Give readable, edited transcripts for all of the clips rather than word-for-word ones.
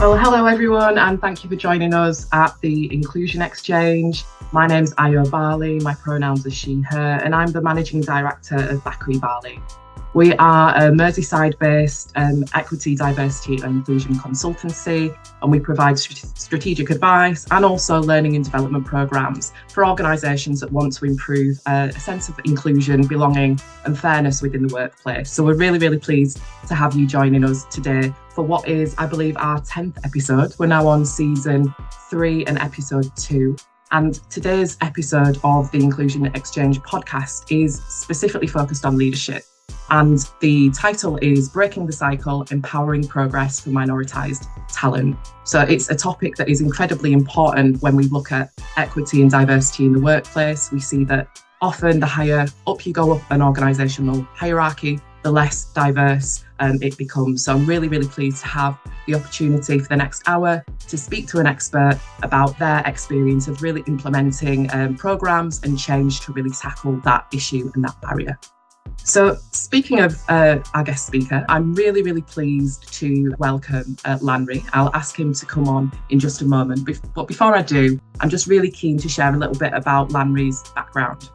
Well, hello everyone, and thank you for joining us at the Inclusion Exchange. My name's Ayo Bali, my pronouns are she, her, and I'm the Managing Director of Bakri Bali. We are a Merseyside-based equity, diversity and inclusion consultancy, and we provide strategic advice and also learning and development programmes for organisations that want to improve a sense of inclusion, belonging and fairness within the workplace. So we're really, really pleased to have you joining us today for what is, I believe, our 10th episode. We're now on season 3 and episode 2. And today's episode of the Inclusion Exchange podcast is specifically focused on leadership. And the title is Breaking the Cycle, Empowering Progress for Minoritised Talent. So it's a topic that is incredibly important when we look at equity and diversity in the workplace. We see that often the higher up you go up an organisational hierarchy, the less diverse it becomes. So I'm really, really pleased to have the opportunity for the next hour to speak to an expert about their experience of really implementing programmes and change to really tackle that issue and that barrier. So speaking of our guest speaker, I'm really, really pleased to welcome Lanre. I'll ask him to come on in just a moment. But before I do, I'm just really keen to share a little bit about Lanre's background.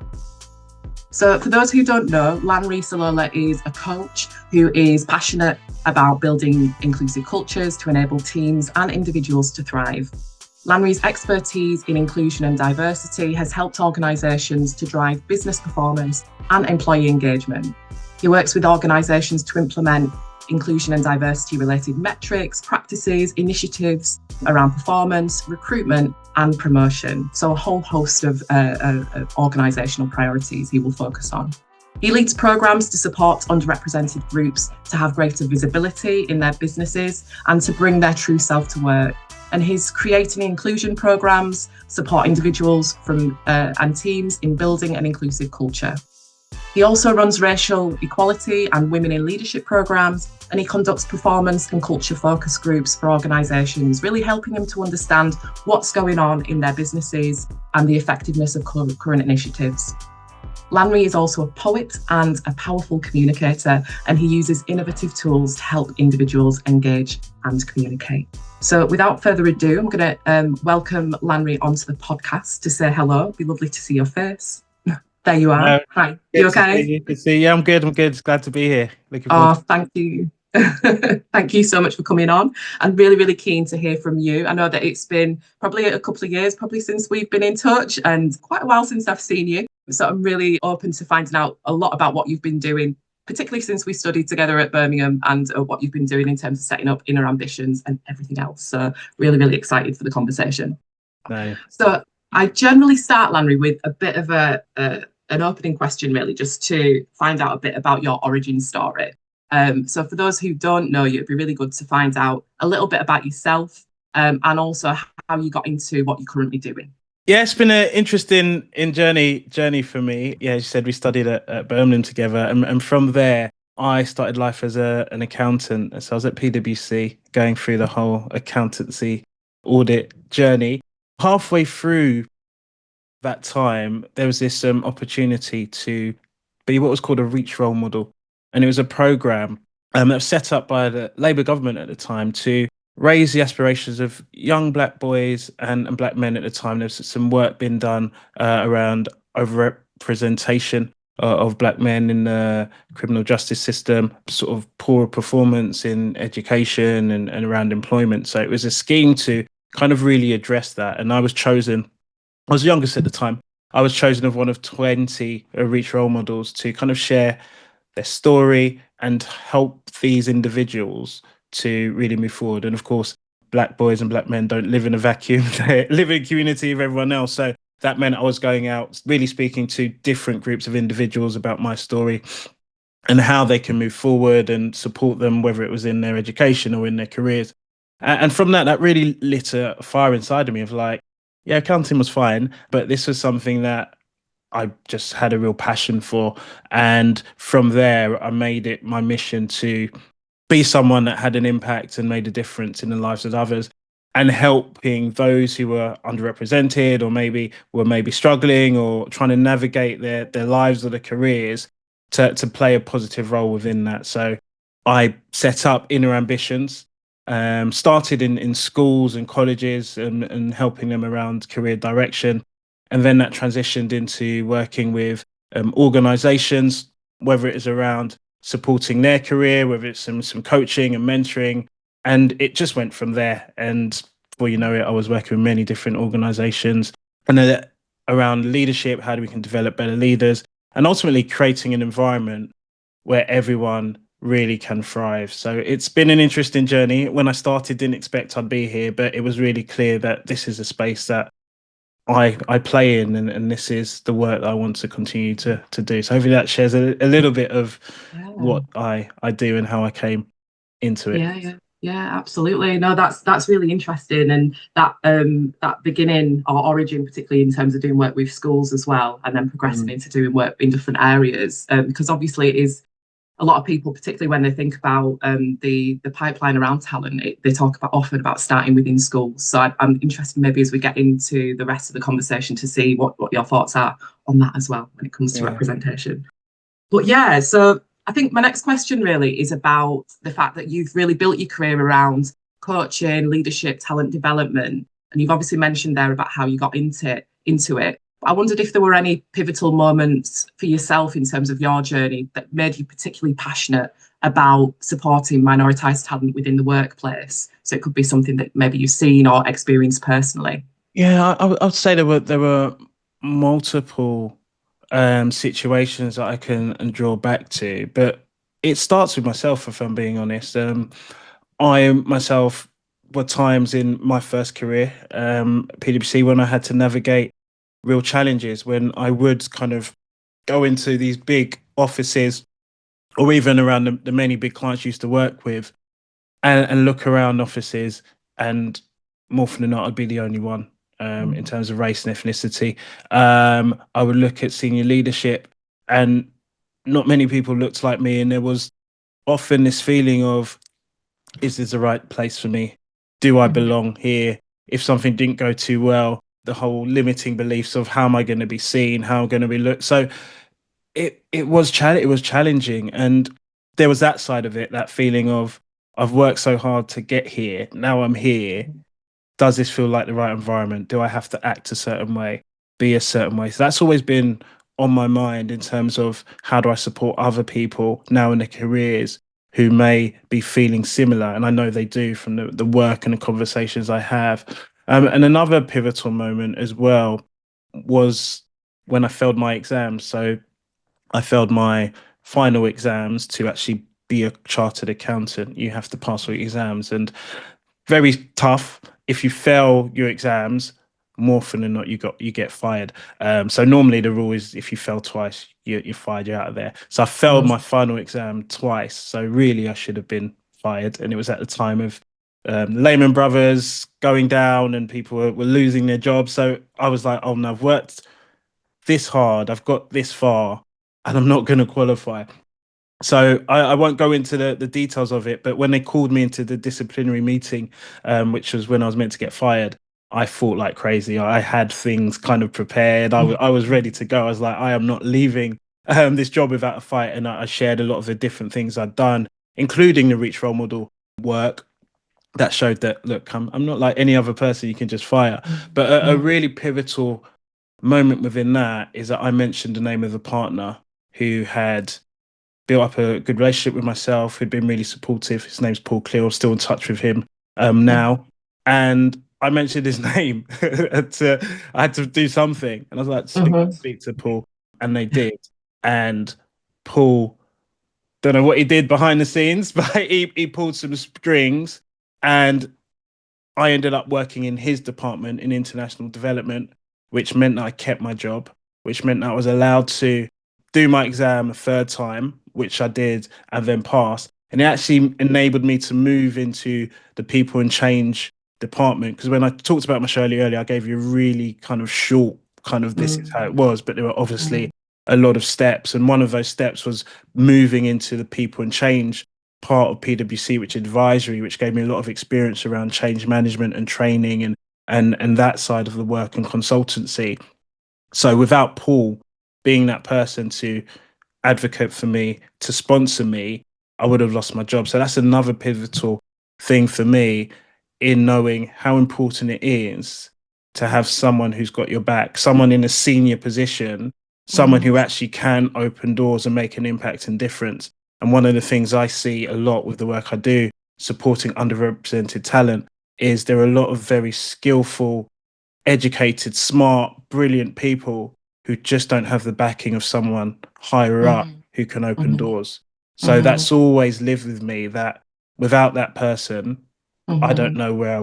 So for those who don't know, Lanre Sulola is a coach who is passionate about building inclusive cultures to enable teams and individuals to thrive. Lanre's expertise in inclusion and diversity has helped organisations to drive business performance and employee engagement. He works with organisations to implement inclusion and diversity related metrics, practices, initiatives around performance, recruitment and promotion. So a whole host of organisational priorities he will focus on. He leads programmes to support underrepresented groups to have greater visibility in their businesses and to bring their true self to work. And he's creating inclusion programmes, support individuals and teams in building an inclusive culture. He also runs racial equality and women in leadership programmes, and he conducts performance and culture focus groups for organisations, really helping them to understand what's going on in their businesses and the effectiveness of current initiatives. Lanre is also a poet and a powerful communicator, and he uses innovative tools to help individuals engage and communicate. So without further ado, I'm going to welcome Lanre onto the podcast to say hello. It'd be lovely to see your face. There you are. Hi. You okay? Good to see you. I'm good. Glad to be here. Looking forward. Oh, thank you. Thank you so much for coming on. I'm really, really keen to hear from you. I know that it's been probably a couple of years, probably since we've been in touch, and quite a while since I've seen you. So I'm really open to finding out a lot about what you've been doing, particularly since we studied together at Birmingham, and what you've been doing in terms of setting up Inner Ambitions and everything else. So really, really excited for the conversation. Nice. So I generally start, Lanre, with a bit of an opening question, really, just to find out a bit about your origin story. So for those who don't know you, it'd be really good to find out a little bit about yourself and also how you got into what you're currently doing. Yeah, it's been an interesting journey for me. Yeah, as you said, we studied at Birmingham together, and from there, I started life as an accountant. So I was at PwC, going through the whole accountancy audit journey. Halfway through that time, there was this opportunity to be what was called a Reach role model. And it was a programme that was set up by the Labour government at the time to raise the aspirations of young black boys and black men at the time. There was some work being done around overrepresentation of black men in the criminal justice system, sort of poor performance in education and around employment. So it was a scheme to kind of really address that. And I was the youngest at the time. I was chosen as one of 20 Reach role models to kind of share their story and help these individuals to really move forward. And of course, black boys and black men don't live in a vacuum. They live in community with everyone else. So that meant I was going out, really speaking to different groups of individuals about my story and how they can move forward and support them, whether it was in their education or in their careers. And from that really lit a fire inside of me of like, yeah, accounting was fine, but this was something that I just had a real passion for. And from there, I made it my mission to be someone that had an impact and made a difference in the lives of others and helping those who were underrepresented or maybe struggling or trying to navigate their lives or their careers to play a positive role within that. So I set up Inner Ambitions Started in schools and colleges and helping them around career direction. And then that transitioned into working with organizations, whether it is around supporting their career, whether it's some coaching and mentoring. And it just went from there. And before you know it, I was working with many different organizations. And then around leadership, how do we can develop better leaders, and ultimately creating an environment where everyone really can thrive. So it's been an interesting journey. When I started, didn't expect I'd be here, but it was really clear that this is a space that I play in, and this is the work that I want to continue to do. So hopefully that shares a little bit of Yeah. what I do and how I came into it. Yeah, absolutely. No, that's really interesting, and that beginning or origin, particularly in terms of doing work with schools as well, and then progressing Mm. into doing work in different areas, because obviously it is a lot of people, particularly when they think about the pipeline around talent, they talk about often about starting within schools. So I'm interested maybe as we get into the rest of the conversation to see what your thoughts are on that as well when it comes to Yeah. representation. But yeah, so I think my next question really is about the fact that you've really built your career around coaching, leadership, talent development, and you've obviously mentioned there about how you got into it. But I wondered if there were any pivotal moments for yourself in terms of your journey that made you particularly passionate about supporting minoritized talent within the workplace. So it could be something that maybe you've seen or experienced personally. Yeah, I would say there were multiple situations that I can draw back to, but it starts with myself, if I'm being honest. I myself were times in my first career, PwC, when I had to navigate real challenges, when I would kind of go into these big offices or even around the many big clients I used to work with, and look around offices, and more often than not, I'd be the only one in Mm, terms of race and ethnicity. I would look at senior leadership, and not many people looked like me, and there was often this feeling of, is this the right place for me? Do I mm, belong here? If something didn't go too well, the whole limiting beliefs of how am I going to be seen, how am I going to be looked. So it was challenging, and there was that side of it, that feeling of, I've worked so hard to get here. Now I'm here. Does this feel like the right environment? Do I have to act a certain way, be a certain way? So that's always been on my mind in terms of how do I support other people now in their careers who may be feeling similar. And I know they do from the work and the conversations I have. And another pivotal moment as well was when I failed my exams. So I failed my final exams to actually be a chartered accountant. You have to pass all your exams, and very tough. If you fail your exams, more often than not, you get fired. So normally the rule is if you fail twice, you're fired. You're out of there. So I failed mm, my final exam twice. So really, I should have been fired. And it was at the time of Lehman Brothers going down, and people were losing their jobs. So I was like, oh no, I've worked this hard. I've got this far, and I'm not going to qualify. So I won't go into the details of it, but when they called me into the disciplinary meeting, which was when I was meant to get fired, I fought like crazy. I had things kind of prepared. I was ready to go. I was like, I am not leaving this job without a fight. And I shared a lot of the different things I'd done, including the Reach role model work that showed that, look, I'm not like any other person you can just fire. But a mm, really pivotal moment within that is that I mentioned the name of the partner who had built up a good relationship with myself, who'd been really supportive. His name's Paul Clear. I'm still in touch with him now. And I mentioned his name. I had to do something. And I was like, mhm, speak to Paul. And they did. And Paul, don't know what he did behind the scenes, but he pulled some strings, and I ended up working in his department in international development, which meant that I kept my job, which meant that I was allowed to do my exam a third time, which I did, and then pass. And it actually enabled me to move into the people and change department. Because when I talked about my Shirley earlier, I gave you a really kind of short, kind of this is how it was, but there were obviously mm, a lot of steps. And one of those steps was moving into the people and change part of PwC, which advisory, which gave me a lot of experience around change management and training and that side of the work and consultancy. So without Paul being that person to advocate for me, to sponsor me, I would have lost my job. So that's another pivotal thing for me in knowing how important it is to have someone who's got your back, someone in a senior position, someone who actually can open doors and make an impact and difference. And one of the things I see a lot with the work I do, supporting underrepresented talent, is there are a lot of very skillful, educated, smart, brilliant people who just don't have the backing of someone higher up who can open doors. So that's always lived with me, that without that person, I don't know where I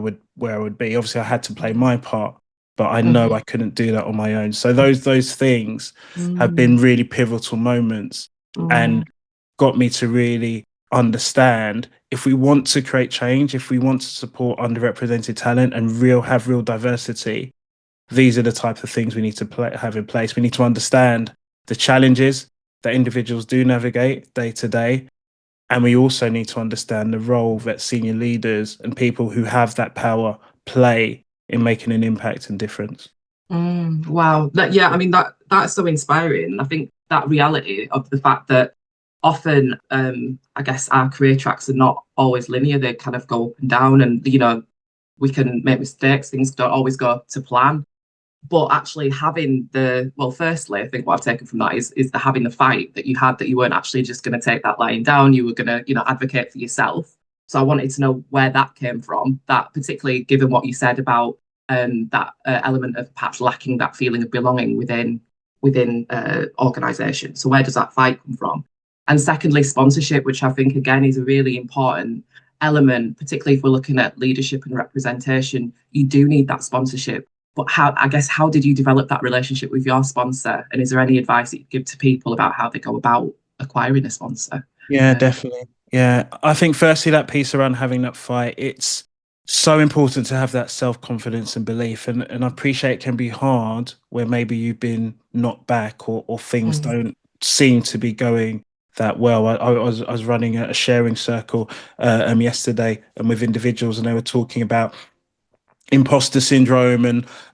would be. Obviously, I had to play my part, but I know I couldn't do that on my own. So those things have been really pivotal moments and got me to really understand, if we want to create change, if we want to support underrepresented talent and have real diversity, these are the types of things we need to have in place. We need to understand the challenges that individuals do navigate day to day. And we also need to understand the role that senior leaders and people who have that power play in making an impact and difference. Wow. That's so inspiring. I think that reality of the fact that often, I guess our career tracks are not always linear. They kind of go up and down, and we can make mistakes. Things don't always go to plan. But actually having firstly, I think what I've taken from that is having the fight that you had, that you weren't actually just going to take that lying down. You were going to, advocate for yourself. So I wanted to know where that came from, that particularly given what you said about that element of perhaps lacking that feeling of belonging within organisation. So where does that fight come from? And secondly, sponsorship, which I think again is a really important element, particularly if we're looking at leadership and representation. You do need that sponsorship. But how did you develop that relationship with your sponsor? And is there any advice that you give to people about how they go about acquiring a sponsor? Yeah, definitely. Yeah, I think firstly that piece around having that fight, it's so important to have that self-confidence and belief. And I appreciate it can be hard where maybe you've been knocked back or things don't seem to be going that well. I was running a sharing circle yesterday and with individuals, and they were talking about imposter syndrome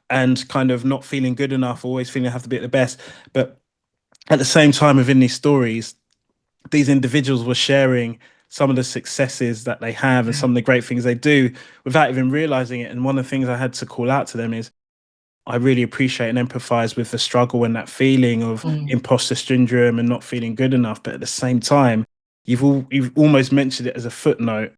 and kind of not feeling good enough, always feeling I have to be at the best. But at the same time, within these stories, these individuals were sharing some of the successes that they have and some of the great things they do without even realizing it. And one of the things I had to call out to them is, I really appreciate and empathize with the struggle and that feeling of imposter syndrome and not feeling good enough. But at the same time, you've almost mentioned it as a footnote,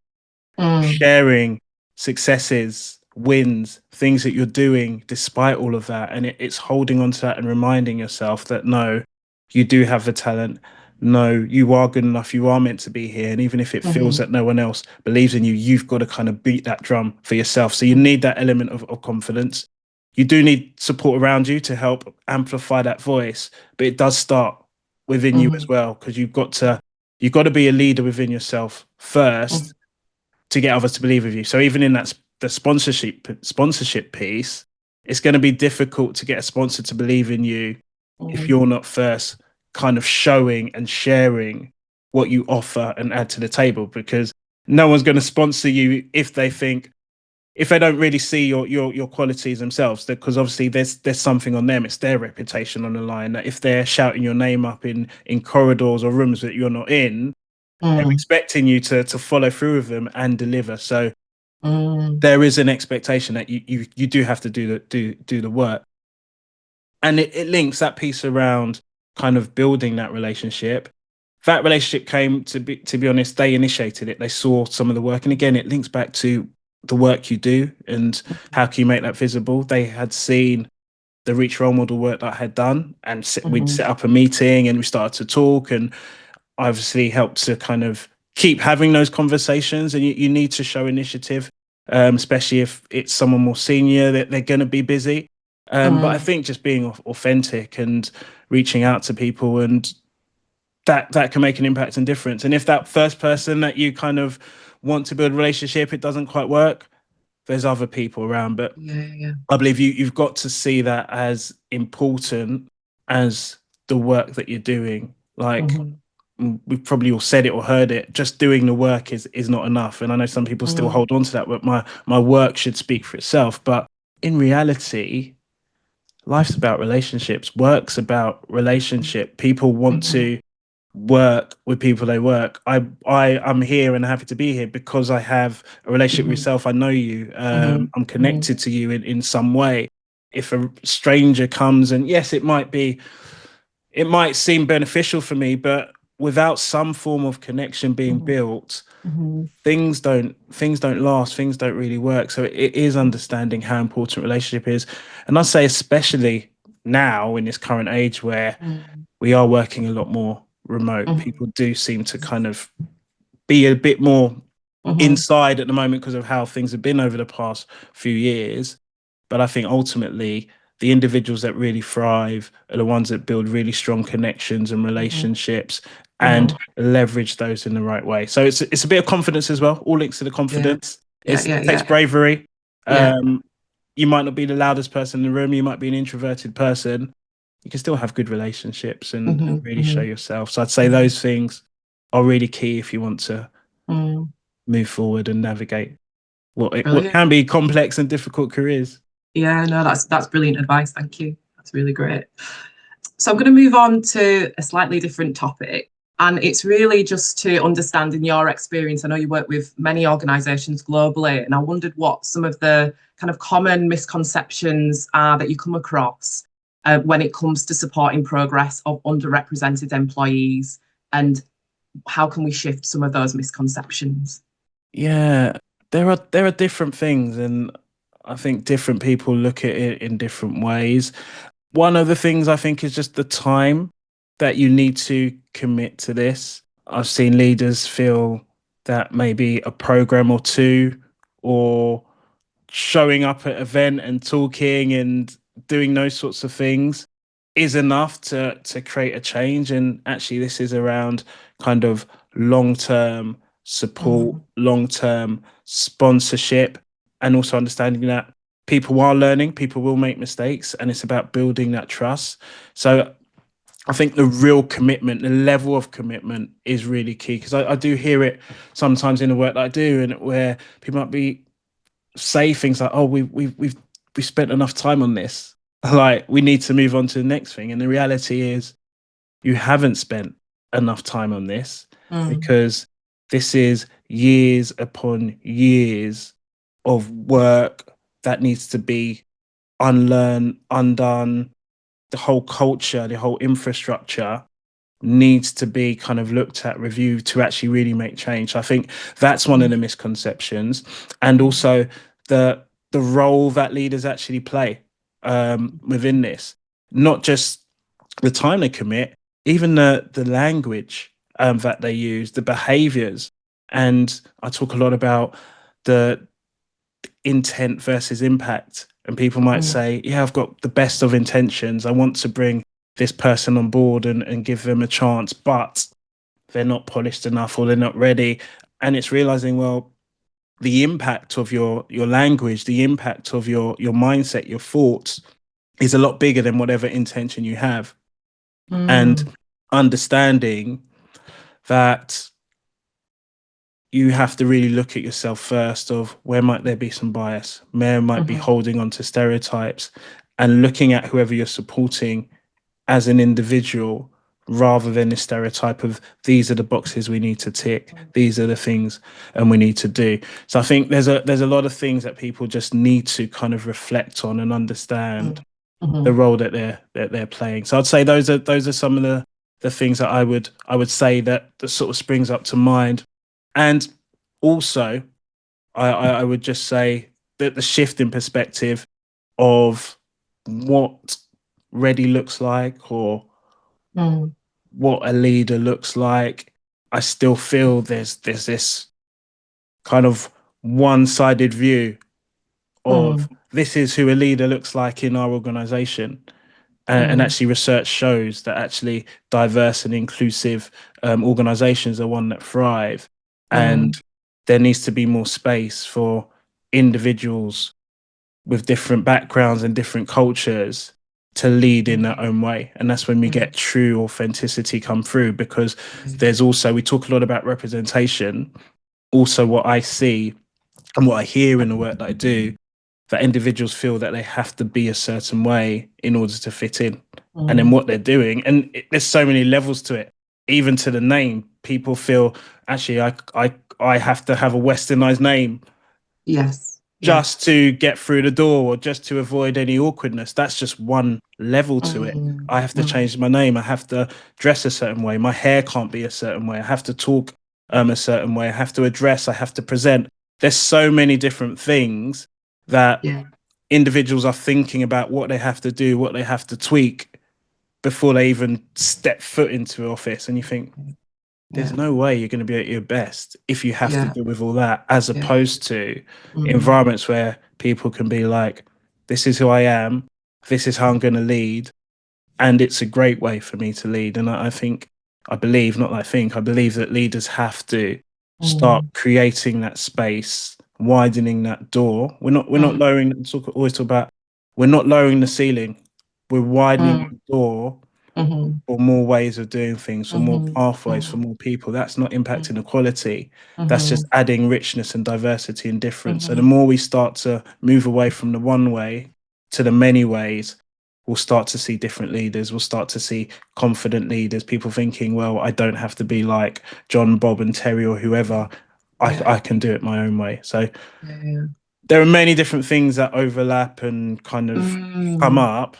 sharing successes, wins, things that you're doing despite all of that. And it's holding on to that and reminding yourself that no, you do have the talent. No, you are good enough. You are meant to be here. And even if it feels that no one else believes in you, you've got to kind of beat that drum for yourself. So you need that element of confidence. You do need support around you to help amplify that voice, but it does start within you as well, because you've got to be a leader within yourself first to get others to believe with you. So even in the sponsorship piece, it's going to be difficult to get a sponsor to believe in you if you're not first kind of showing and sharing what you offer and add to the table, because no one's going to sponsor you if they don't really see your qualities themselves, because obviously there's something on them. It's their reputation on the line, that if they're shouting your name up in corridors or rooms that you're not in, they're expecting you to follow through with them and deliver. So there is an expectation that you do have to do the work. And it links that piece around kind of building that relationship. That relationship came to be honest, they initiated it. They saw some of the work. And again, it links back to the work you do and how can you make that visible. They had seen the Reach role model work that I had done, and we'd set up a meeting and we started to talk, and obviously helped to kind of keep having those conversations. And you need to show initiative, especially if it's someone more senior, that they're going to be busy. But I think just being authentic and reaching out to people, and that can make an impact and difference. And if that first person that you kind of want to build a relationship, it doesn't quite work, there's other people around. But I believe you've got to see that as important as the work that you're doing. Like, we've probably all said it or heard it, just doing the work is not enough. And I know some people still hold on to that, but my work should speak for itself. But in reality, life's about relationships, work's about relationship. People want to work with people they work. I'm here and happy to be here because I have a relationship with yourself. I know you. I'm connected to you in some way. If a stranger comes, and yes, it might seem beneficial for me, but without some form of connection being built, things don't last, things don't really work. So it is understanding how important relationship is. And I say especially now in this current age where we are working a lot more remote, people do seem to kind of be a bit more inside at the moment because of how things have been over the past few years. But I think ultimately the individuals that really thrive are the ones that build really strong connections and relationships and leverage those in the right way. So it's a bit of confidence as well. All links to the confidence. It takes bravery. You might not be the loudest person in the room. You might be an introverted person. You can still have good relationships and really show yourself. So I'd say those things are really key if you want to move forward and navigate what can be complex and difficult careers. Yeah, no, that's brilliant advice. Thank you. That's really great. So I'm going to move on to a slightly different topic. And it's really just to understand in your experience. I know you work with many organisations globally, and I wondered what some of the kind of common misconceptions are that you come across when it comes to supporting progress of underrepresented employees, and how can we shift some of those misconceptions? Yeah, there are different things, and I think different people look at it in different ways. One of the things I think is just the time that you need to commit to this. I've seen leaders feel that maybe a program or two, or showing up at event and talking and doing those sorts of things is enough to create a change. And actually this is around kind of long-term support, long-term sponsorship, and also understanding that people are learning, people will make mistakes, and it's about building that trust. So I think the real commitment, the level of commitment is really key, because I do hear it sometimes in the work that I do, and where people might be say things like, "Oh, we spent enough time on this. Like, we need to move on to the next thing." And the reality is, you haven't spent enough time on this, because this is years upon years of work that needs to be unlearned, undone. The whole culture, the whole infrastructure needs to be kind of looked at, reviewed to actually really make change. I think that's one of the misconceptions, and also the role that leaders actually play within this, not just the time they commit, even the language that they use, the behaviors. And I talk a lot about the intent versus impact. And people might say, yeah, I've got the best of intentions. I want to bring this person on board and give them a chance, but they're not polished enough, or they're not ready. And it's realizing, well, the impact of your language, the impact of your mindset, your thoughts is a lot bigger than whatever intention you have. And understanding that you have to really look at yourself first, of where might there be some bias, where might be holding on to stereotypes, and looking at whoever you're supporting as an individual, rather than the stereotype of these are the boxes we need to tick, these are the things and we need to do. So I think there's a lot of things that people just need to kind of reflect on and understand the role that they're playing. So I'd say those are some of the things that I would say that sort of springs up to mind. And also I would just say that the shift in perspective of what ready looks like, or what a leader looks like. I still feel there's this kind of one-sided view of this is who a leader looks like in our organization. And actually research shows that actually diverse and inclusive organizations are one that thrive. And there needs to be more space for individuals with different backgrounds and different cultures to lead in their own way. And that's when we get true authenticity come through, because there's also, we talk a lot about representation. Also, what I see and what I hear in the work that I do, that individuals feel that they have to be a certain way in order to fit in. And then what they're doing, and there's so many levels to it. even to the name, people feel actually I have to have a westernized name Yes. Yeah. just to get through the door or just to avoid any awkwardness. That's just one level to it. Mm, I have to mm, change my name. I have to dress a certain way. My hair can't be a certain way. I have to talk a certain way. I have to address. I have to present. There's so many different things that yeah. individuals are thinking about what they have to do, what they have to tweak before they even step foot into office. And you think, there's Yeah. no way you're going to be at your best if you have to Yeah. deal with all that, as Yeah. opposed to Mm, environments where people can be like, this is who I am, this is how I'm going to lead, and it's a great way for me to lead. And I think, I believe, not I think, I believe that leaders have to start mm, creating that space, widening that door. We're not mm, lowering, always talk about, we're not lowering the ceiling, we're widening mm, the door mhm, for more ways of doing things, for more mhm, pathways, for mhm, more people. That's not impacting mhm, equality. That's just mhm, adding richness and diversity and difference. So the mhm. more we start to move away from the one way to the many ways, we'll start to see different leaders. We'll start to see confident leaders, people thinking, well, I don't have to be like John, Bob, and Terry or whoever. Yeah. I can do it my own way. So Yeah. Yeah. there are many different things that overlap and kind of come Mm, up.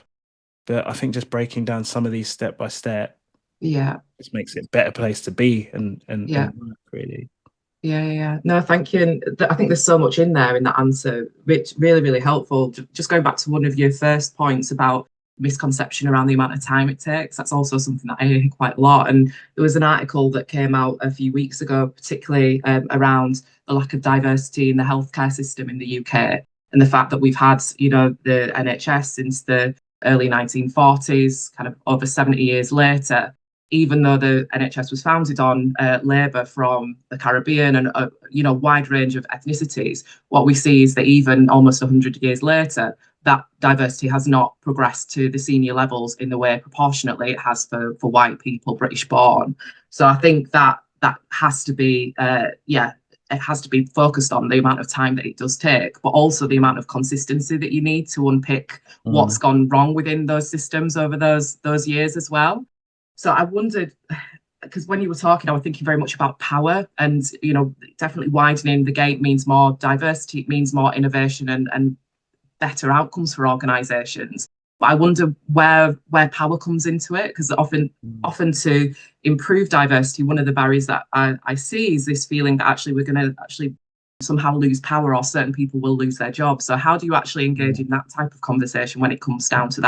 But I think just breaking down some of these step by step yeah. just makes it a better place to be Yeah. and work, really. Yeah, yeah, yeah. No, thank you. And I think there's so much in there in that answer, which really, really helpful. Just going back to one of your first points about misconception around the amount of time it takes, that's also something that I hear quite a lot. And there was an article that came out a few weeks ago, particularly around the lack of diversity in the healthcare system in the UK and the fact that we've had, the NHS since the early 1940s, kind of over 70 years later, even though the NHS was founded on labour from the Caribbean and a wide range of ethnicities, what we see is that even almost 100 years later, that diversity has not progressed to the senior levels in the way proportionately it has for white people, British born. So I think that has to be, it has to be focused on the amount of time that it does take, but also the amount of consistency that you need to unpick what's Mm. gone wrong within those systems over those years as well. So I wondered, because when you were talking, I was thinking very much about power, and definitely widening the gate means more diversity, it means more innovation and better outcomes for organisations. But I wonder where power comes into it, because often to improve diversity, one of the barriers that I see is this feeling that actually we're going to actually somehow lose power or certain people will lose their jobs. So how do you actually engage in that type of conversation when it comes down to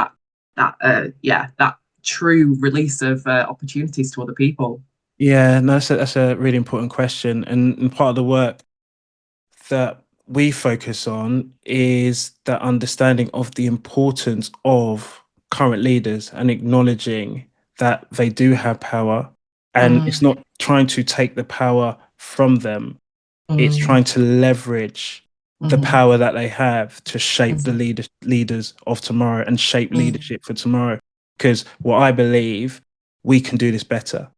that true release of opportunities to other people? Yeah, no, that's a really important question, and part of the work that we focus on is that understanding of the importance of current leaders and acknowledging that they do have power, and it's Mm, not trying to take the power from them. It's mm, trying to leverage the mm, power that they have to shape the mm, leaders of tomorrow and shape mm, leadership for tomorrow. Because what I believe, we can do this better.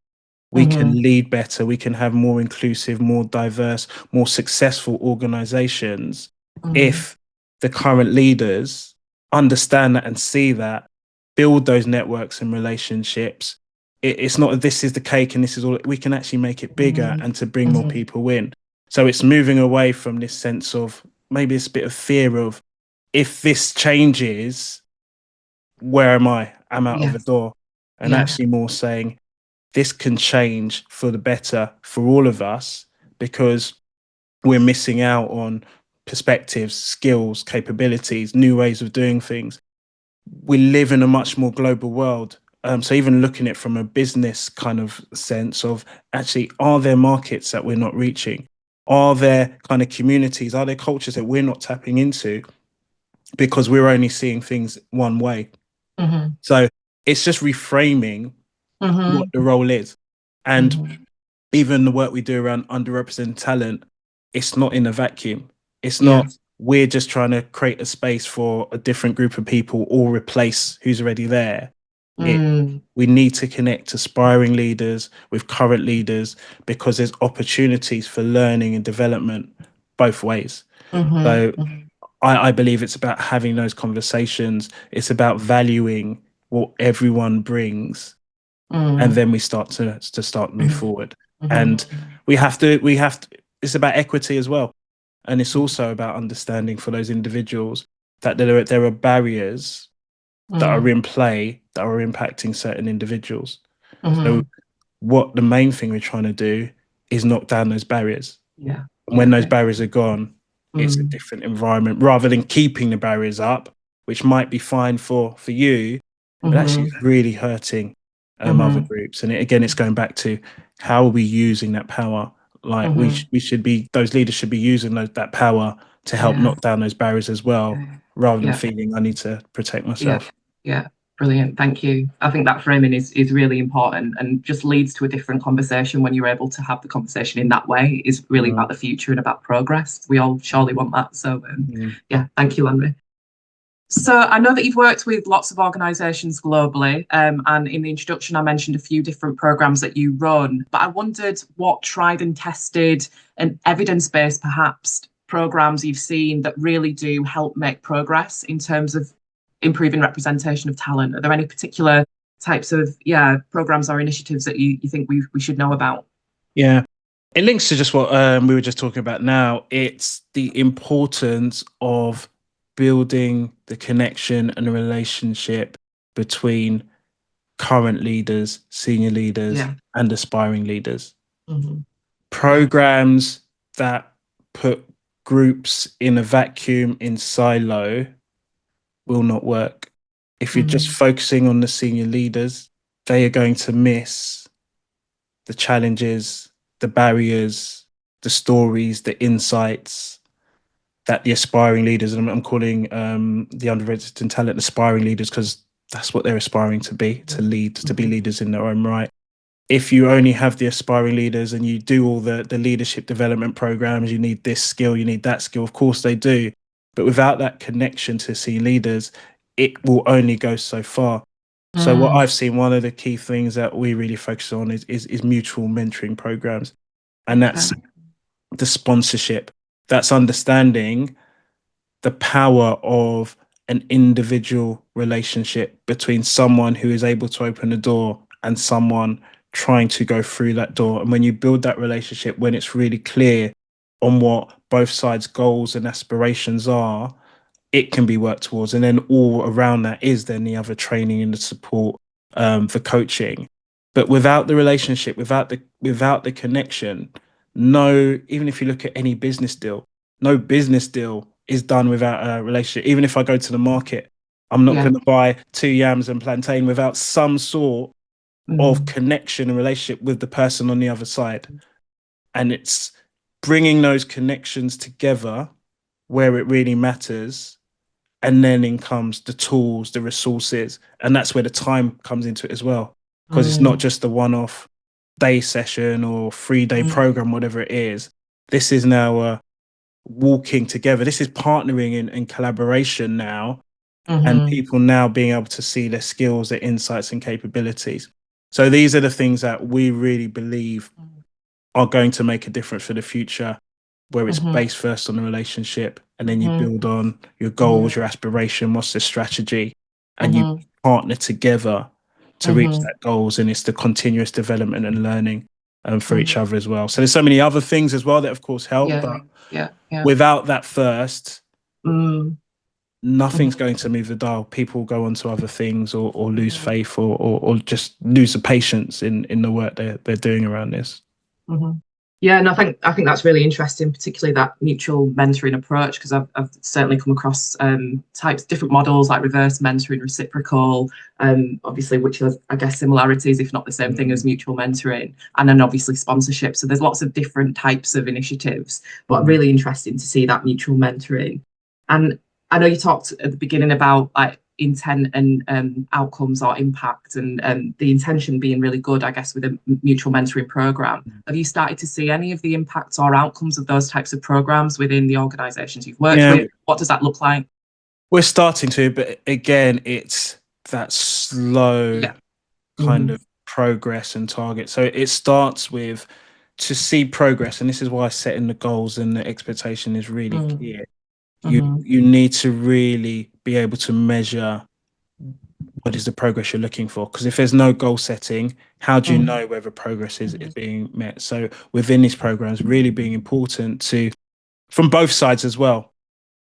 We mm, can lead better. We can have more inclusive, more diverse, more successful organizations mm, if the current leaders understand that and see that, build those networks and relationships. It's not this is the cake and this is all. We can actually make it bigger mm, and to bring more mm. people in. So it's moving away from this sense of maybe it's a bit of fear of, if this changes, where am I? I'm out of a Yes. door. And Yeah. actually more saying, this can change for the better for all of us, because we're missing out on perspectives, skills, capabilities, new ways of doing things. We live in a much more global world. So even looking at it from a business kind of sense of, actually, are there markets that we're not reaching? Are there kind of communities? Are there cultures that we're not tapping into because we're only seeing things one way? Hmm. So it's just reframing what Hmm. the role is. And Hmm. even the work we do around underrepresented talent, it's not in a vacuum. It's Yeah. not, we're just trying to create a space for a different group of people or replace who's already there. It Mm. We need to connect aspiring leaders with current leaders, because there's opportunities for learning and development both ways. Hmm. So I believe it's about having those conversations. It's about valuing what everyone brings and then we start to move forward. Mm-hmm. And we have to it's about equity as well, and it's also about understanding for those individuals that there are barriers that are in play that are impacting certain individuals. So what the main thing we're trying to do is knock down those barriers. Yeah. And when those barriers are gone, it's a different environment, rather than keeping the barriers up, which might be fine for you, but actually it's really hurting other groups. And again, it's going back to how are we using that power? Like we should be, those leaders should be using that power to help knock down those barriers as well, rather than feeling I need to protect myself. Yeah. Brilliant. Thank you. I think that framing is really important and just leads to a different conversation when you're able to have the conversation in that way. Is really about the future and about progress. We all surely want that. So yeah, thank you, Lanre. So I know that you've worked with lots of organisations globally, and in the introduction I mentioned a few different programmes that you run, but I wondered what tried and tested and evidence-based perhaps programmes you've seen that really do help make progress in terms of improving representation of talent. Are there any particular types of programmes or initiatives that you think we should know about? Yeah. It links to just what we were just talking about now. It's the importance of building the connection and the relationship between current leaders, senior leaders, and aspiring leaders. Programs that put groups in a vacuum, in silo, will not work. If you're just focusing on the senior leaders, they are going to miss the challenges, the barriers, the stories, the insights that the aspiring leaders, and I'm calling the underrepresented talent aspiring leaders because that's what they're aspiring to be, to lead, to be leaders in their own right. If you only have the aspiring leaders and you do all the leadership development programs, you need this skill, you need that skill, of course they do. But without that connection to senior leaders, it will only go so far. So what I've seen, one of the key things that we really focus on is mutual mentoring programs. And that's the sponsorship. That's understanding the power of an individual relationship between someone who is able to open a door and someone trying to go through that door. And when you build that relationship, when it's really clear on what both sides' goals and aspirations are, it can be worked towards. And then all around that is then the other training and the support for coaching. But without the relationship, without the connection, no, even if you look at any business deal, no business deal is done without a relationship. Even if I go to the market, I'm not going to buy 2 yams and plantain without some sort of connection and relationship with the person on the other side. And it's bringing those connections together where it really matters. And then in comes the tools, the resources, and that's where the time comes into it as well. Because it's not just a one-off day session or 3-day program, whatever it is. This is now walking together. This is partnering in collaboration now, and people now being able to see their skills, their insights and capabilities. So these are the things that we really believe are going to make a difference for the future, where it's based first on the relationship, and then you build on your goals, your aspiration, what's the strategy, and you partner together to reach that goals. And it's the continuous development and learning for each other as well. So there's so many other things as well that of course help, but without that first, nothing's going to move the dial. People go on to other things or lose faith or just lose the patience in the work they're doing around this. Yeah, and I think that's really interesting, particularly that mutual mentoring approach, because I've certainly come across different models like reverse mentoring, reciprocal, obviously, which has, I guess, similarities, if not the same thing as mutual mentoring, and then obviously sponsorship. So there's lots of different types of initiatives, but really interesting to see that mutual mentoring. And I know you talked at the beginning about like intent and outcomes or impact, and the intention being really good, I guess, with a mutual mentoring program. Have you started to see any of the impacts or outcomes of those types of programs within the organizations you've worked with? What does that look like? We're starting to, but again, it's that slow kind of progress and target. So it starts with to see progress, and this is why setting the goals and the expectation is really clear. You need to really be able to measure what is the progress you're looking for? Because if there's no goal setting, how do you know whether progress is being met? So within these programs, really being important to, from both sides as well.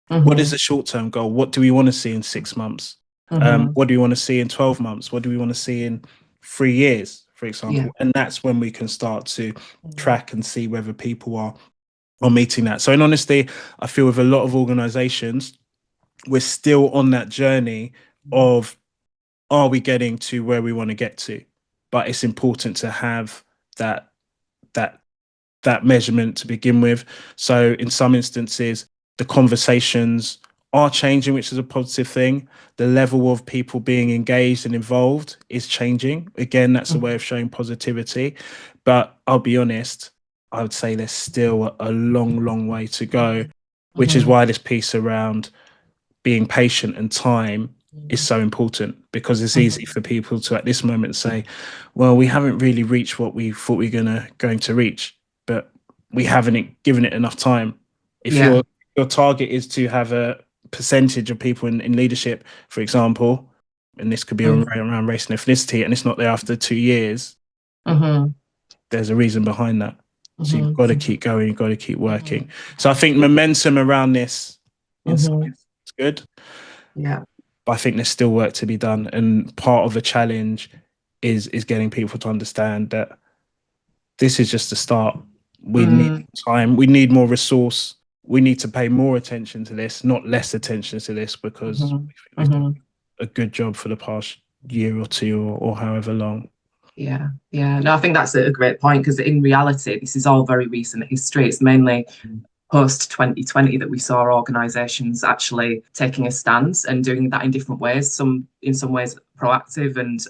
What is the short-term goal? What do we want to see in 6 months? What do we want to see in 12 months? What do we want to see in 3 years, for example? And that's when we can start to track and see whether people are meeting that. So in honesty, I feel with a lot of organizations, we're still on that journey of, are we getting to where we want to get to? But it's important to have that measurement to begin with. So in some instances, the conversations are changing, which is a positive thing. The level of people being engaged and involved is changing. Again, that's a way of showing positivity. But I'll be honest, I would say there's still a long way to go, which is why this piece around being patient and time is so important, because it's easy for people to at this moment say, well, we haven't really reached what we thought we were going to reach, but we haven't given it enough time. If your target is to have a percentage of people in leadership, for example, and this could be around race and ethnicity, and it's not there after 2 years, there's a reason behind that. So you've got to keep going, you've got to keep working. So I think momentum around this is good. Yeah. But I think there's still work to be done. And part of the challenge is getting people to understand that this is just the start. We need time, we need more resource, we need to pay more attention to this, not less attention to this, because we've done a good job for the past year or two or however long. Yeah. No, I think that's a great point, because in reality, this is all very recent history. It's mainly post 2020 that we saw organisations actually taking a stance and doing that in different ways. In some ways proactive and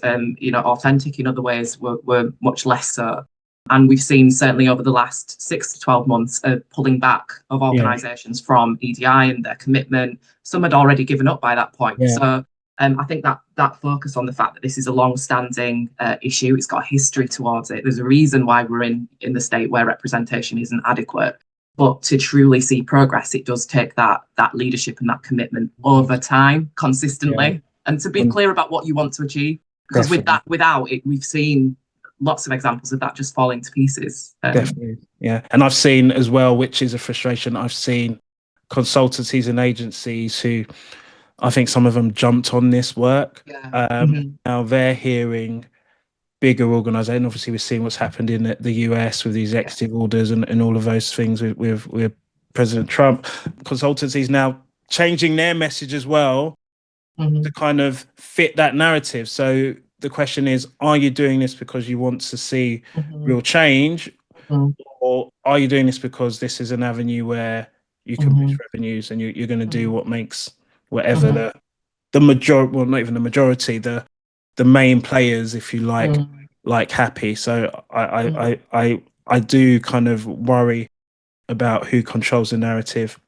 authentic. In other ways were much less so. And we've seen certainly over the last 6 to 12 months pulling back of organisations from EDI and their commitment. Some had already given up by that point. So I think that focus on the fact that this is a long-standing issue, it's got a history towards it. There's a reason why we're in the state where representation isn't adequate. But to truly see progress, it does take that leadership and that commitment over time, consistently, and to be clear about what you want to achieve. Because without it, we've seen lots of examples of that just falling to pieces. Definitely, yeah. And I've seen as well, which is a frustration, I've seen consultancies and agencies who, I think some of them jumped on this work. Now they're hearing bigger organisations. Obviously, we're seeing what's happened in the US with these executive orders and all of those things with President Trump. Consultancies now changing their message as well to kind of fit that narrative. So the question is, are you doing this because you want to see real change, or are you doing this because this is an avenue where you can boost revenues and you're going to do what makes whatever the majority, well, not even the majority, the main players, if you like happy. So I do kind of worry about who controls the narrative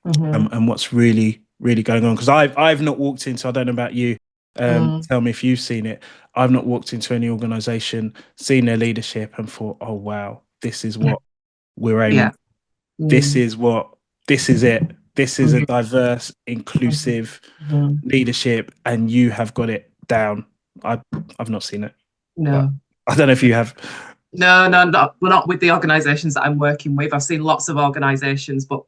and what's really going on, because I've not walked into, I don't know about you, tell me if you've seen it, I've not walked into any organization, seen their leadership and thought, oh wow, this is what we're aiming for. This is it, this is a diverse, inclusive leadership, and you have got it down. I've not seen it. No, I don't know if you have. No, we're not with the organisations that I'm working with. I've seen lots of organisations, but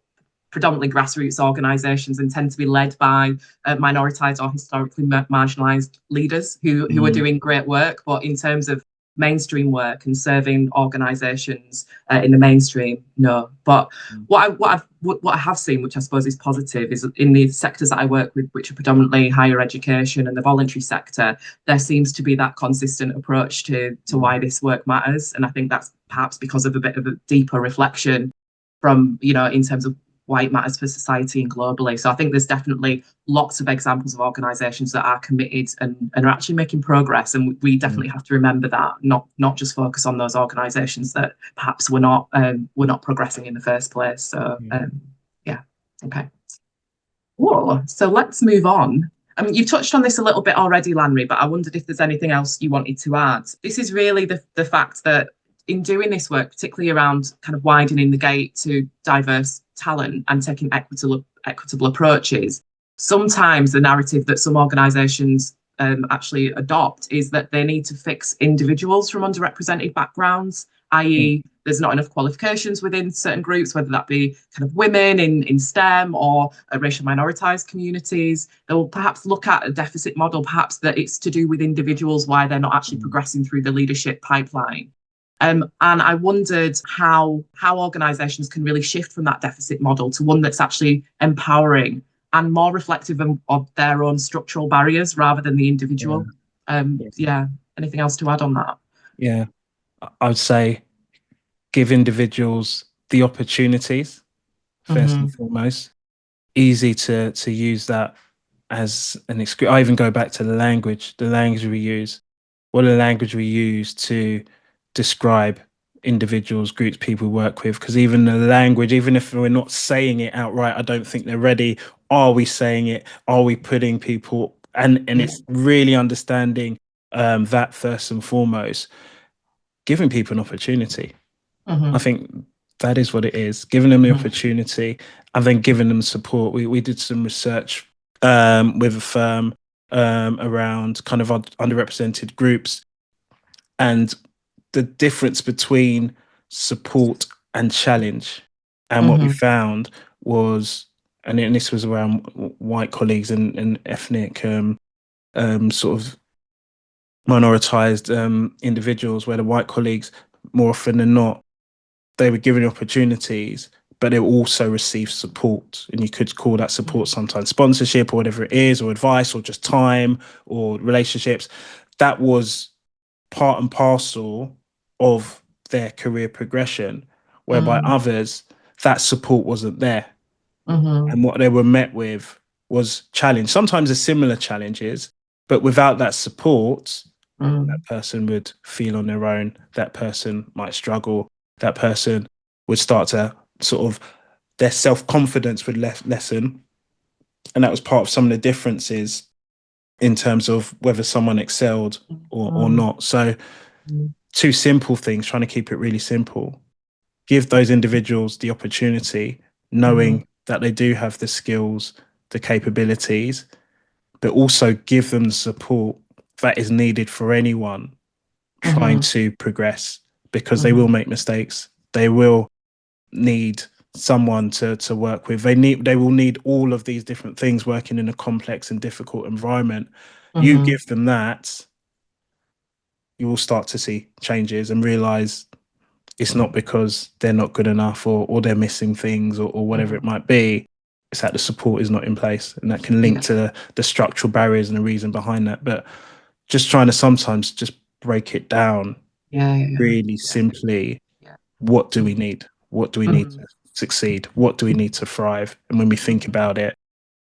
predominantly grassroots organisations, and tend to be led by minoritized or historically marginalised leaders who are doing great work. But in terms of mainstream work and serving organisations in the mainstream, no. But what I have seen, which I suppose is positive, is in the sectors that I work with, which are predominantly higher education and the voluntary sector, there seems to be that consistent approach to why this work matters. And I think that's perhaps because of a bit of a deeper reflection from, in terms of why it matters for society and globally. So I think there's definitely lots of examples of organisations that are committed and are actually making progress. And we definitely have to remember that, not just focus on those organisations that perhaps were not progressing in the first place. So okay. Whoa. So let's move on. You've touched on this a little bit already, Lanre, but I wondered if there's anything else you wanted to add. This is really the fact that in doing this work, particularly around kind of widening the gate to diverse talent and taking equitable approaches, sometimes the narrative that some organisations actually adopt is that they need to fix individuals from underrepresented backgrounds, i.e., there's not enough qualifications within certain groups, whether that be kind of women in STEM or racial minoritized communities. They'll perhaps look at a deficit model, perhaps that it's to do with individuals, why they're not actually progressing through the leadership pipeline. And I wondered how organisations can really shift from that deficit model to one that's actually empowering and more reflective of their own structural barriers rather than the individual. Yeah. Anything else to add on that? Yeah, I would say give individuals the opportunities first and foremost. Easy to use that as an excuse. I even go back to the language we use. What are the language we use to describe individuals, groups, people we work with? Because even the language, even if we're not saying it outright, I don't think they're ready. Are we saying it? Are we putting people? And it's really understanding that first and foremost, giving people an opportunity. I think that is what it is, giving them the opportunity and then giving them support. We did some research with a firm around kind of underrepresented groups, and the difference between support and challenge. And what we found was, and this was around white colleagues and ethnic sort of minoritized individuals, where the white colleagues, more often than not, they were given opportunities, but they also received support. And you could call that support sometimes sponsorship or whatever it is, or advice, or just time or relationships. That was part and parcel of their career progression, whereby others, that support wasn't there. And what they were met with was challenge. Sometimes the similar challenges, but without that support, that person would feel on their own. That person might struggle. That person would start to sort of, their self-confidence would lessen. And that was part of some of the differences in terms of whether someone excelled or not. So two simple things, trying to keep it really simple. Give those individuals the opportunity, knowing that they do have the skills, the capabilities, but also give them the support that is needed for anyone trying to progress, because they will make mistakes. They will need someone to work with. They will need all of these different things working in a complex and difficult environment. You give them that, you will start to see changes and realize it's not because they're not good enough or they're missing things or whatever it might be. It's that the support is not in place, and that can link to the structural barriers and the reason behind that. But just trying to sometimes just break it down really simply. What do we need? What do we need to succeed? What do we need to thrive? And when we think about it,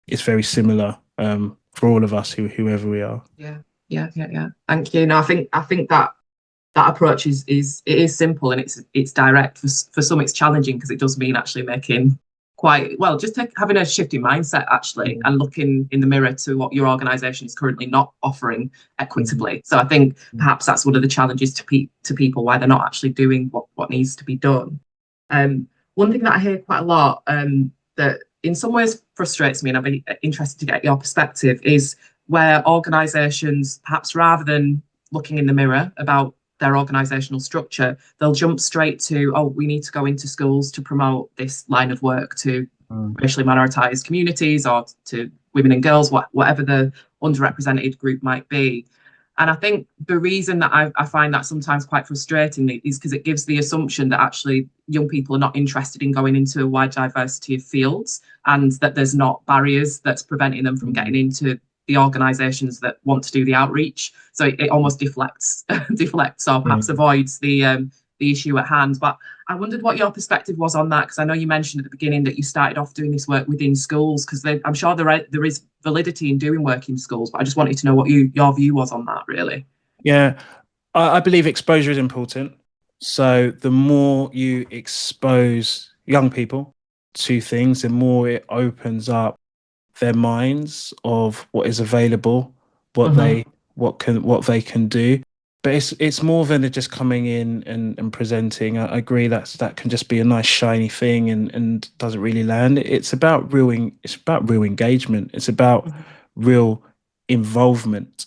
it's very similar for all of us, whoever we are. Yeah. Thank you. No, I think that approach is simple and it's direct. For some, it's challenging because it does mean actually making quite well, just having a shift in mindset actually, and looking in the mirror to what your organisation is currently not offering equitably. So I think perhaps that's one of the challenges to people, why they're not actually doing what needs to be done. One thing that I hear quite a lot that in some ways frustrates me, and I'd be interested to get your perspective, is where organisations, perhaps rather than looking in the mirror about their organisational structure, they'll jump straight to, oh, we need to go into schools to promote this line of work to racially minoritized communities or to women and girls, whatever the underrepresented group might be. And I think the reason that I find that sometimes quite frustrating is because it gives the assumption that actually young people are not interested in going into a wide diversity of fields, and that there's not barriers that's preventing them from getting into the organisations that want to do the outreach. So it almost deflects or perhaps avoids the issue at hand. But I wondered what your perspective was on that, because I know you mentioned at the beginning that you started off doing this work within schools, because I'm sure there is validity in doing work in schools, but I just wanted to know what your view was on that, really. Yeah, I believe exposure is important. So the more you expose young people to things, the more it opens up their minds of what is available, what they can do. But it's more than just coming in and presenting. I agree that can just be a nice shiny thing and doesn't really land. It's about real engagement. It's about real involvement.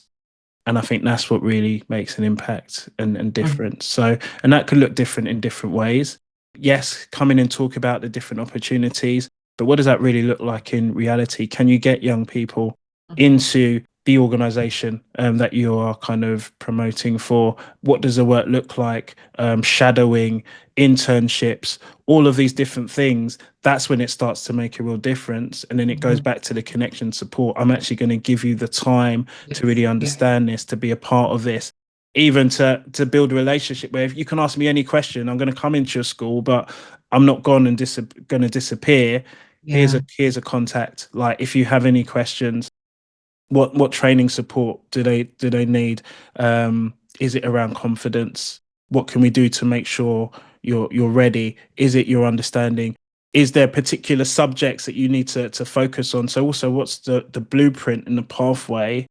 And I think that's what really makes an impact and difference. So, and that could look different in different ways. Yes, come in and talk about the different opportunities, but what does that really look like in reality? Can you get young people into the organization that you are kind of promoting for? What does the work look like? Shadowing, internships, all of these different things. That's when it starts to make a real difference. And then it goes back to the connection support. I'm actually going to give you the time to really understand this, to be a part of this, even to build a relationship where if you can ask me any question, I'm going to come into your school, but I'm not gone and going to disappear. Here's a contact. Like, if you have any questions, what training support do they need? Is it around confidence? What can we do to make sure you're ready? Is it your understanding? Is there particular subjects that you need to focus on? So also, what's the blueprint and the pathway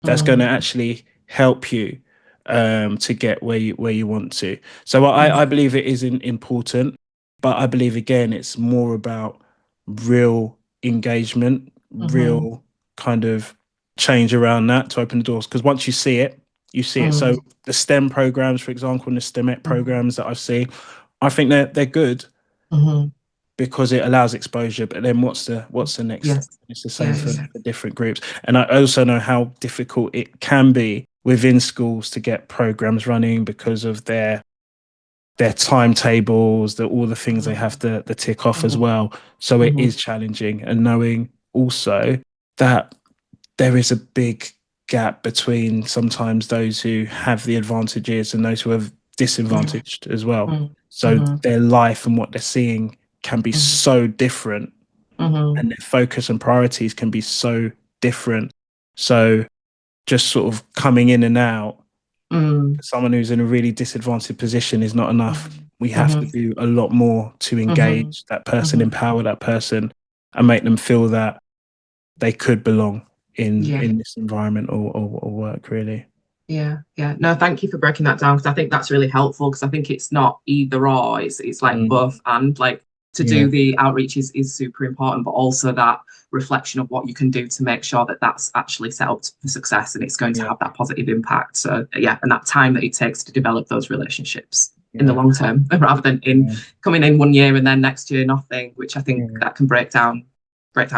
that's going to actually help you to get where you want to? So I believe it is important, but I believe again it's more about real engagement, real kind of change around that to open the doors. Because once you see it, you see it. So the STEM programs, for example, and the STEMET programs that I've seen, I think they're good because it allows exposure. But then what's the next step? It's the same for different groups. And I also know how difficult it can be within schools to get programs running because of their timetables, all the things they have to tick off as well. So it is challenging, and knowing also that there is a big gap between sometimes those who have the advantages and those who are disadvantaged as well. So their life and what they're seeing can be so different, and their focus and priorities can be so different. So just sort of coming in and out, someone who's in a really disadvantaged position is not enough. We have to do a lot more to engage that person, empower that person, and make them feel that they could belong in this environment or work, really. No, thank you for breaking that down, because I think that's really helpful, because I think it's not either or, it's like both, and like to do the outreach is super important, but also that reflection of what you can do to make sure that that's actually set up for success and it's going to have that positive impact. So and that time that it takes to develop those relationships in the long term, rather than coming in 1 year and then next year nothing, which I think that can break down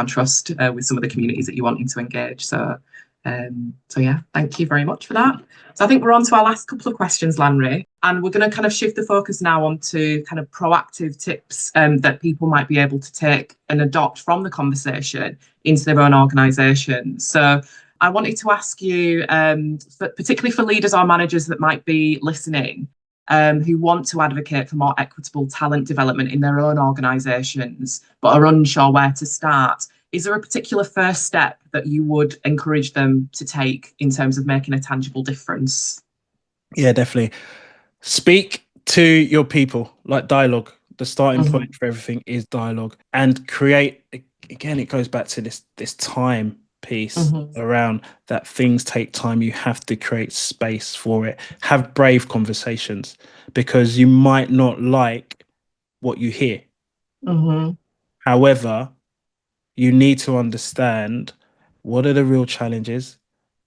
trust with some of the communities that you're wanting to engage. So thank you very much for that. So I think we're on to our last couple of questions, Lanre, and we're going to kind of shift the focus now onto kind of proactive tips that people might be able to take and adopt from the conversation into their own organisations. So I wanted to ask you, particularly for leaders or managers that might be listening, who want to advocate for more equitable talent development in their own organisations, but are unsure where to start. Is there a particular first step that you would encourage them to take in terms of making a tangible difference? Yeah, definitely. Speak to your people, like dialogue. The starting point for everything is dialogue, and create, again, it goes back to this time piece around that things take time. You have to create space for it. Have brave conversations, because you might not like what you hear. However, you need to understand what are the real challenges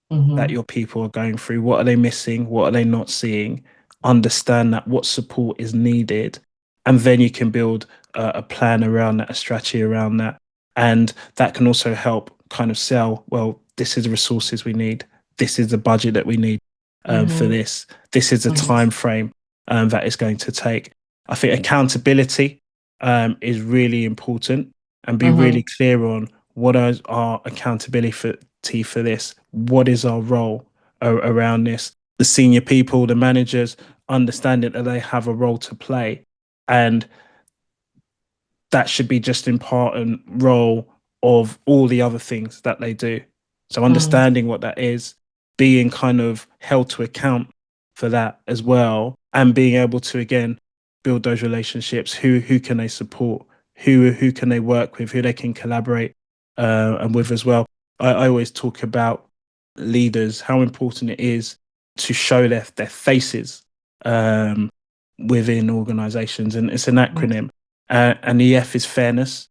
that your people are going through. What are they missing? What are they not seeing? Understand that, what support is needed, and then you can build a plan around that, a strategy around that. And that can also help kind of sell, well, this is the resources we need. This is the budget that we need for this. This is the time frame that is going to take. I think accountability is really important, and be really clear on what is our accountability for this. What is our role around this? The senior people, the managers, understanding that they have a role to play, and that should be just an important role of all the other things that they do. So understanding what that is, being kind of held to account for that as well, and being able to again build those relationships. Who can they support? Who can they work with? Who they can collaborate and with as well. I always talk about leaders, how important it is to show their faces within organizations, and it's an acronym. And the F is fairness.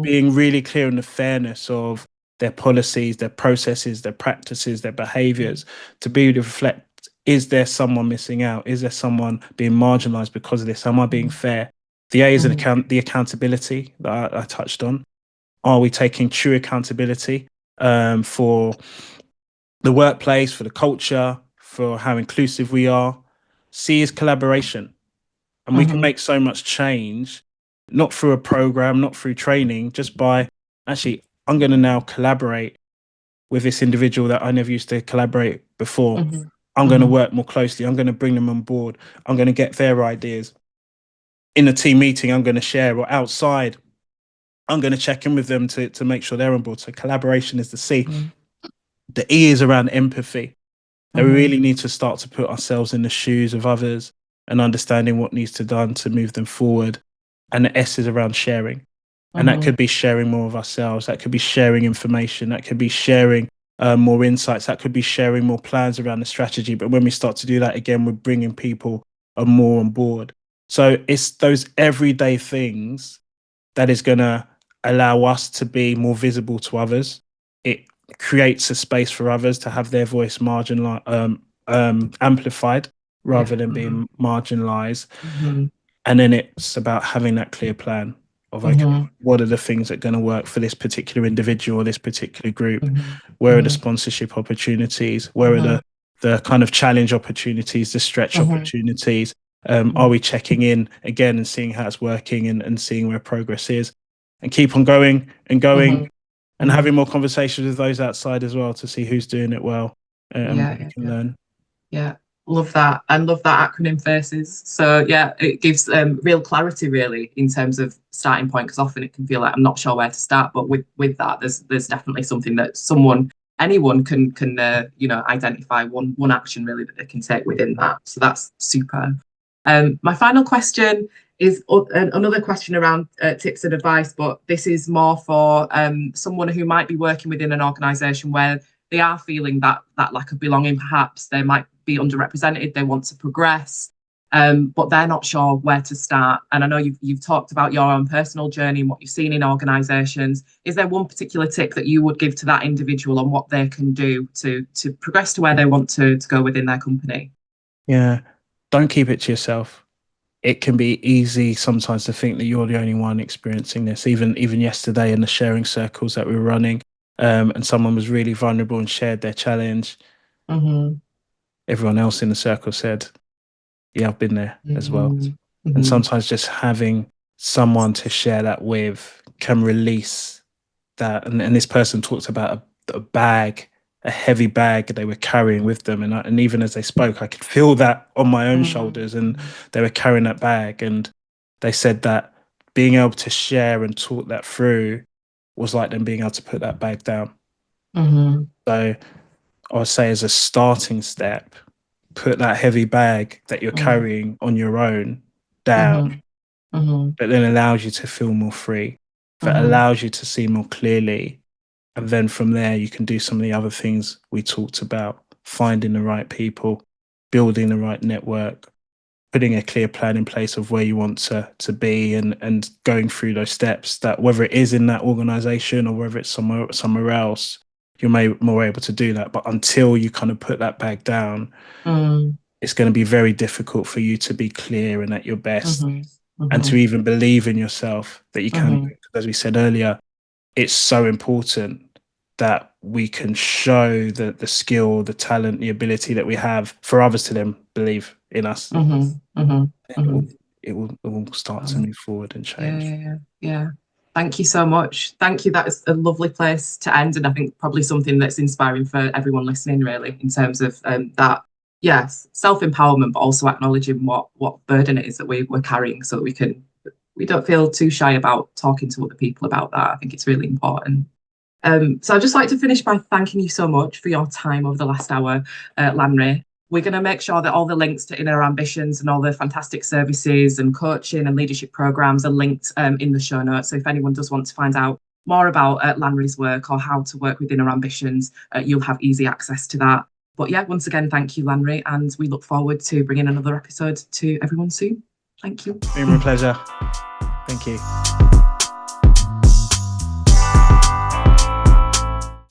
Being really clear on the fairness of their policies, their processes, their practices, their behaviors, to be able to reflect, is there someone missing out? Is there someone being marginalized because of this? Am I being fair? The A is the accountability that I touched on. Are we taking true accountability for the workplace, for the culture, for how inclusive we are? C is collaboration. And we can make so much change, not through a program, not through training, just by actually, I'm going to now collaborate with this individual that I never used to collaborate before. I'm going to work more closely. I'm going to bring them on board. I'm going to get their ideas. In a team meeting, I'm going to share, or outside, I'm going to check in with them to make sure they're on board. So collaboration is the C. The E is around empathy. That we really need to start to put ourselves in the shoes of others and understanding what needs to be done to move them forward. And the S is around sharing. And that could be sharing more of ourselves. That could be sharing information. That could be sharing more insights. That could be sharing more plans around the strategy. But when we start to do that again, we're bringing people more on board. So it's those everyday things that is going to allow us to be more visible to others. It creates a space for others to have their voice amplified rather than being marginalized. And then it's about having that clear plan of, okay, what are the things that are going to work for this particular individual or this particular group? Where are the sponsorship opportunities? Where are the kind of challenge opportunities, the stretch opportunities? Are we checking in again and seeing how it's working and seeing where progress is? And keep on going and going and having more conversations with those outside as well to see who's doing it well and what we can learn. Yeah, love that. And love that acronym FACES. So yeah, it gives real clarity really in terms of starting point, because often it can feel like I'm not sure where to start. But with that, there's definitely something that anyone can identify one action really that they can take within that. So that's super. My final question is another question around tips and advice, but this is more for someone who might be working within an organisation where they are feeling that lack of belonging. Perhaps they might be underrepresented, they want to progress, but they're not sure where to start. And I know you've talked about your own personal journey and what you've seen in organisations. Is there one particular tip that you would give to that individual on what they can do to progress to where they want to go within their company? Yeah, don't keep it to yourself. It can be easy sometimes to think that you're the only one experiencing this. Even yesterday in the sharing circles that we were running, and someone was really vulnerable and shared their challenge. Everyone else in the circle said, yeah, I've been there as well. And sometimes just having someone to share that with can release that. And this person talked about a bag, a heavy bag they were carrying with them. And even as they spoke, I could feel that on my own shoulders, and they were carrying that bag. And they said that being able to share and talk that through was like them being able to put that bag down. So I would say, as a starting step, put that heavy bag that you're carrying on your own down, but then allows you to feel more free, that allows you to see more clearly. And then from there, you can do some of the other things we talked about, finding the right people, building the right network, putting a clear plan in place of where you want to be, and going through those steps, that whether it is in that organization or whether it's somewhere else, you're more able to do that. But until you kind of put that bag down, it's going to be very difficult for you to be clear and at your best, and to even believe in yourself that you can. As we said earlier, it's so important that we can show the skill, the talent, the ability that we have for others to then believe in us. It will start to move forward and change. Yeah. Thank you so much. Thank you. That is a lovely place to end, and I think probably something that's inspiring for everyone listening, really, in terms of that. Yes, self-empowerment, but also acknowledging what burden it is that we're carrying, so that we don't feel too shy about talking to other people about that. I think it's really important. So I'd just like to finish by thanking you so much for your time over the last hour, Lanre. We're going to make sure that all the links to Inner Ambitions and all the fantastic services and coaching and leadership programs are linked in the show notes. So if anyone does want to find out more about Lanre's work or how to work with Inner Ambitions, you'll have easy access to that. But yeah, once again, thank you, Lanre, and we look forward to bringing another episode to everyone soon. Thank you. It's been a pleasure. Thank you.